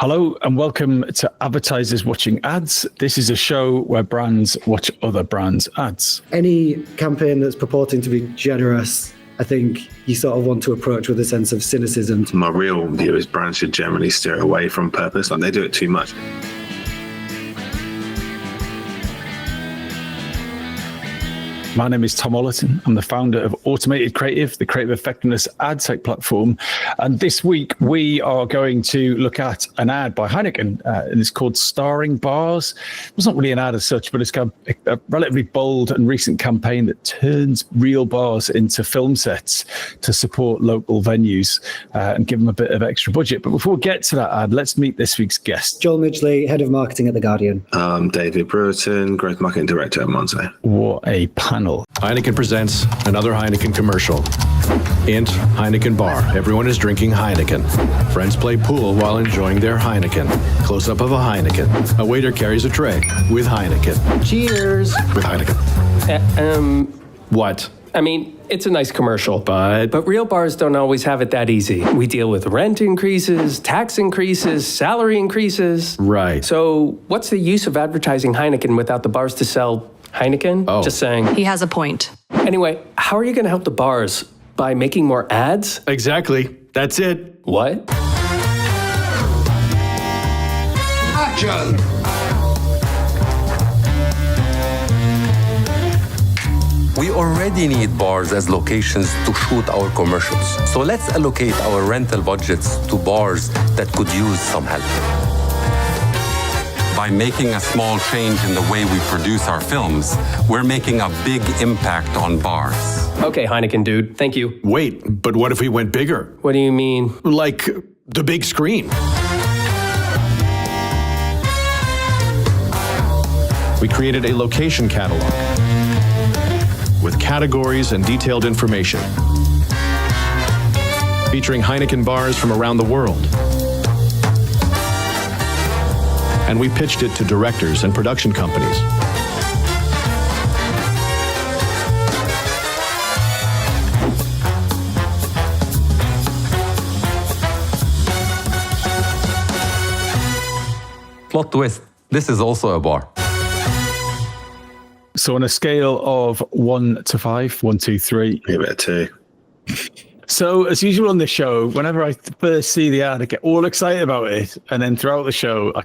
Hello and welcome to Advertisers Watching Ads. This is a show where brands watch other brands' ads. Any campaign that's purporting to be generous, I think you sort of want to approach with a sense of cynicism. My real view is brands should generally steer away from purpose. Like, they do it too much. My name is Tom Ollerton. I'm the founder of Automated Creative, the creative effectiveness ad tech platform. And this week, we are going to look at an ad by Heineken, and it's called Starring Bars. It's not really an ad as such, but it's kind of a relatively bold and recent campaign that turns real bars into film sets to support local venues and give them a bit of extra budget. But before we get to that ad, let's meet this week's guest. Joel Midgley, Head of Marketing at The Guardian. David Brewerton, Growth Marketing Director at Monzo. What a panel. Heineken presents another Heineken commercial. Int Heineken bar. Everyone is drinking Heineken. Friends play pool while enjoying their Heineken. Close-up of a Heineken. A waiter carries a tray with Heineken. Cheers. With Heineken. What? I mean, it's a nice commercial, but real bars don't always have it that easy. We deal with rent increases, tax increases, salary increases. Right. So what's the use of advertising Heineken without the bars to sell Heineken? Oh. Just saying. He has a point. Anyway, how are you going to help the bars? By making more ads? Exactly. That's it. What? Action! We already need bars as locations to shoot our commercials. So let's allocate our rental budgets to bars that could use some help. By making a small change in the way we produce our films, we're making a big impact on bars. Okay, Heineken dude, thank you. Wait, but what if we went bigger? What do you mean? Like the big screen. We created a location catalog with categories and detailed information, featuring Heineken bars from around the world. And we pitched it to directors and production companies. Plot twist, this is also a bar. So on a scale of 1 to 5, 1, 2, 3. Give it a 2. So as usual on this show, whenever I first see the ad, I get all excited about it. And then throughout the show, I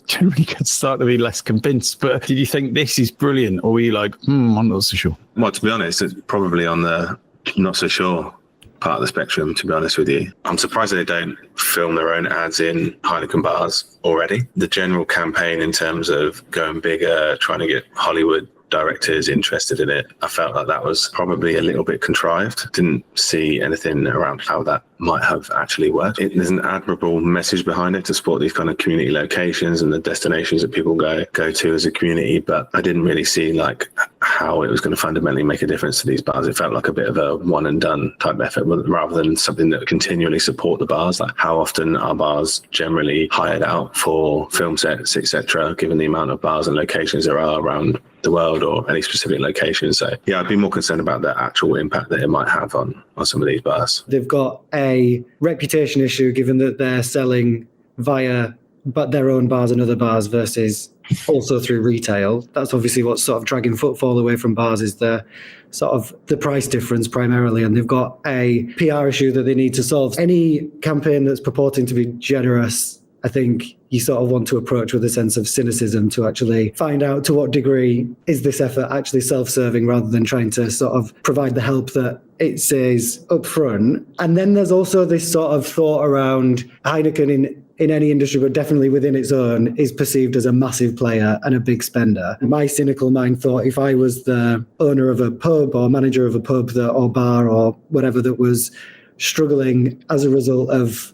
generally start to be less convinced. But did you think this is brilliant? Or were you like, I'm not so sure? Well, to be honest, it's probably on the not so sure part of the spectrum, to be honest with you. I'm surprised they don't film their own ads in Heineken bars already. The general campaign in terms of going bigger, trying to get Hollywood directors interested in it, I felt like that was probably a little bit contrived. Didn't see anything around how that might have actually worked. There's an admirable message behind it to support these kind of community locations and the destinations that people go to as a community, but I didn't really see like how it was going to fundamentally make a difference to these bars. It felt like a bit of a one and done type effort rather than something that would continually support the bars. Like, how often are bars generally hired out for film sets, etc., given the amount of bars and locations there are around the world, or any specific location? So yeah, I'd be more concerned about the actual impact that it might have on some of these bars. They've got a reputation issue given that they're selling via but their own bars and other bars versus also through retail. That's obviously what's sort of dragging footfall away from bars, is the sort of the price difference primarily. And they've got a PR issue that they need to solve. Any campaign that's purporting to be generous, I think you sort of want to approach with a sense of cynicism to actually find out to what degree is this effort actually self-serving, rather than trying to sort of provide the help that it says up front. And then there's also this sort of thought around Heineken in any industry, but definitely within its own, is perceived as a massive player and a big spender. My cynical mind thought, if I was the owner of a pub or manager of a pub or bar or whatever that was struggling as a result of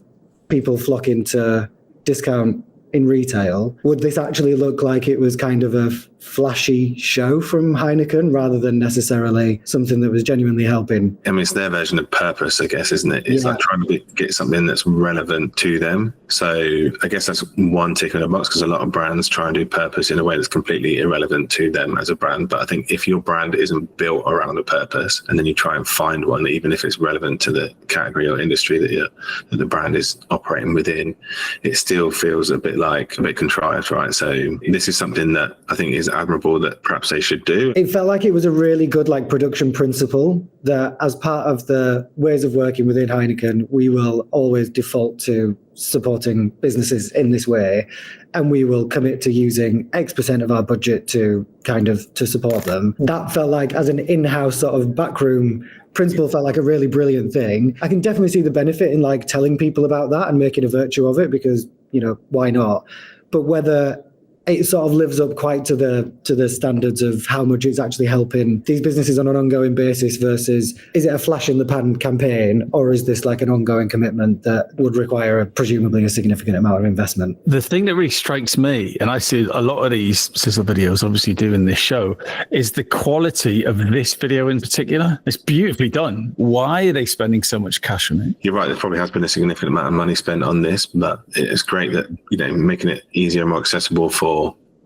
people flocking to discount in retail, would this actually look like it was kind of a flashy show from Heineken rather than necessarily something that was genuinely helping. I mean, it's their version of purpose, I guess, isn't it? It's like trying to get something that's relevant to them. So I guess that's one tick in the box, because a lot of brands try and do purpose in a way that's completely irrelevant to them as a brand. But I think if your brand isn't built around a purpose, and then you try and find one, even if it's relevant to the category or industry that the brand is operating within, it still feels a bit contrived, right? So this is something that I think is admirable that perhaps they should do. It felt like it was a really good production principle that, as part of the ways of working within Heineken, we will always default to supporting businesses in this way, and we will commit to using X% of our budget to support them. That felt like, as an in-house sort of backroom principle, felt like a really brilliant thing. I can definitely see the benefit in telling people about that and making a virtue of it, because, why not? But whether it sort of lives up quite to the standards of how much it's actually helping these businesses on an ongoing basis versus, is it a flash in the pan campaign, or is this an ongoing commitment that would require presumably a significant amount of investment? The thing that really strikes me, and I see a lot of these sizzle videos obviously doing this show, is the quality of this video in particular. It's beautifully done. Why are they spending so much cash on it? You're right, there probably has been a significant amount of money spent on this, but it's great that, making it easier and more accessible for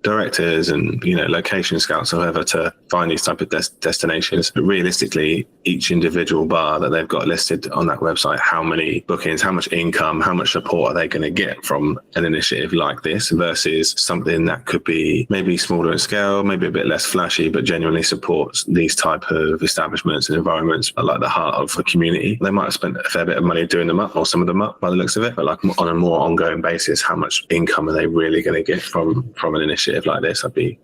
directors and location scouts or whoever to find these type of destinations. But realistically, each individual bar that they've got listed on that website, how many bookings, how much income, how much support are they going to get from an initiative like this versus something that could be maybe smaller in scale, maybe a bit less flashy, but genuinely supports these type of establishments and environments like the heart of a community. They might have spent a fair bit of money doing them up, or some of them up by the looks of it, but on a more ongoing basis, how much income are they really going to get from an initiative like this? I'd be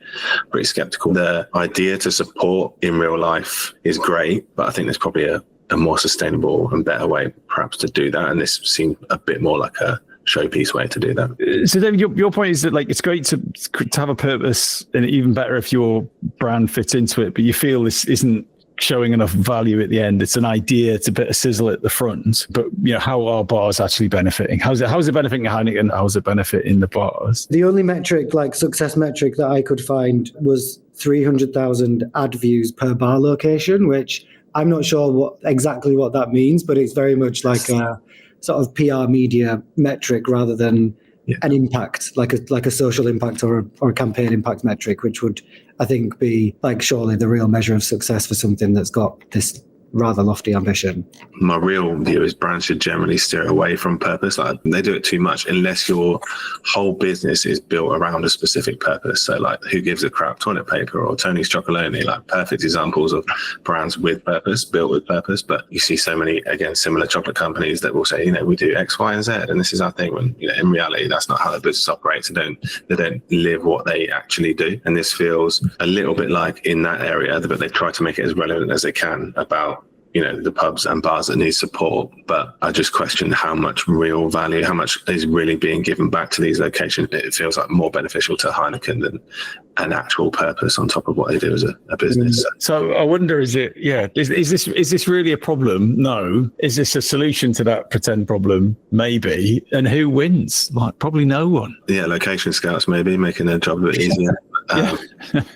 pretty skeptical. The idea to support in real life is great, but I think there's probably a more sustainable and better way perhaps to do that, and this seemed a bit more like a showpiece way to do that. So David, your point is that it's great to have a purpose, and even better if your brand fits into it, but you feel this isn't showing enough value at the end. It's an idea, it's a bit of sizzle at the front, but how are bars actually benefiting? How's it benefiting Heineken? How's it benefiting the bars? The only metric, success metric, that I could find was 300,000 ad views per bar location, which I'm not sure exactly what that means, but it's very much like a sort of PR media metric rather than an impact, like a social impact or a campaign impact metric, which would, I think, be surely the real measure of success for something that's got this rather lofty ambition. My real view is brands should generally steer away from purpose. They do it too much unless your whole business is built around a specific purpose. So who gives a crap, toilet paper or Tony's Chocolonely, perfect examples of brands with purpose, built with purpose. But you see so many, again, similar chocolate companies that will say, we do X, Y, and Z, and this is our thing. When in reality, that's not how the business operates. They don't live what they actually do. And this feels a little bit like in that area, but they try to make it as relevant as they can about the pubs and bars that need support. But I just question how much real value, how much is really being given back to these locations. It feels like more beneficial to Heineken than an actual purpose on top of what they do as a business. So I wonder, is this really a problem? No. Is this a solution to that pretend problem? Maybe. And who wins? Probably no one. Yeah, location scouts maybe making their job a bit easier.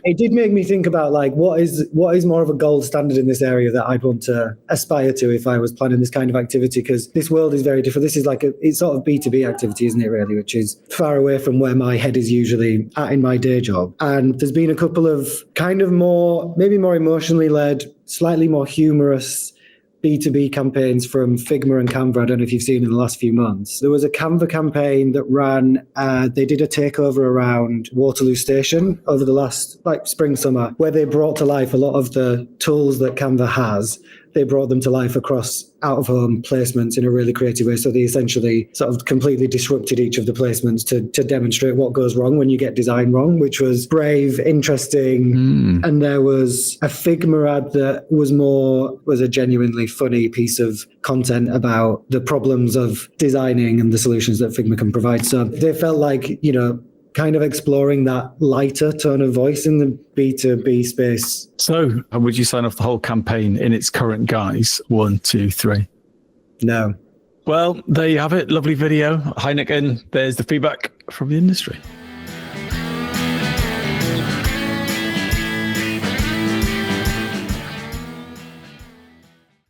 It did make me think about what is more of a gold standard in this area that I'd want to aspire to if I was planning this kind of activity, because this world is very different. This is it's sort of B2B activity, isn't it, really, which is far away from where my head is usually at in my day job. And there's been a couple of maybe more emotionally led, slightly more humorous B2B campaigns from Figma and Canva. I don't know if you've seen in the last few months. There was a Canva campaign that ran, they did a takeover around Waterloo Station over the last spring, summer, where they brought to life a lot of the tools that Canva has. They brought them to life across out-of-home placements in a really creative way. So they essentially sort of completely disrupted each of the placements to demonstrate what goes wrong when you get design wrong, which was brave, interesting. And there was a Figma ad that was a genuinely funny piece of content about the problems of designing and the solutions that Figma can provide. So they felt like, kind of exploring that lighter tone of voice in the B2B space. So would you sign off the whole campaign in its current guise? 1, 2, 3. No. Well, there you have it. Lovely video. Heineken, there's the feedback from the industry.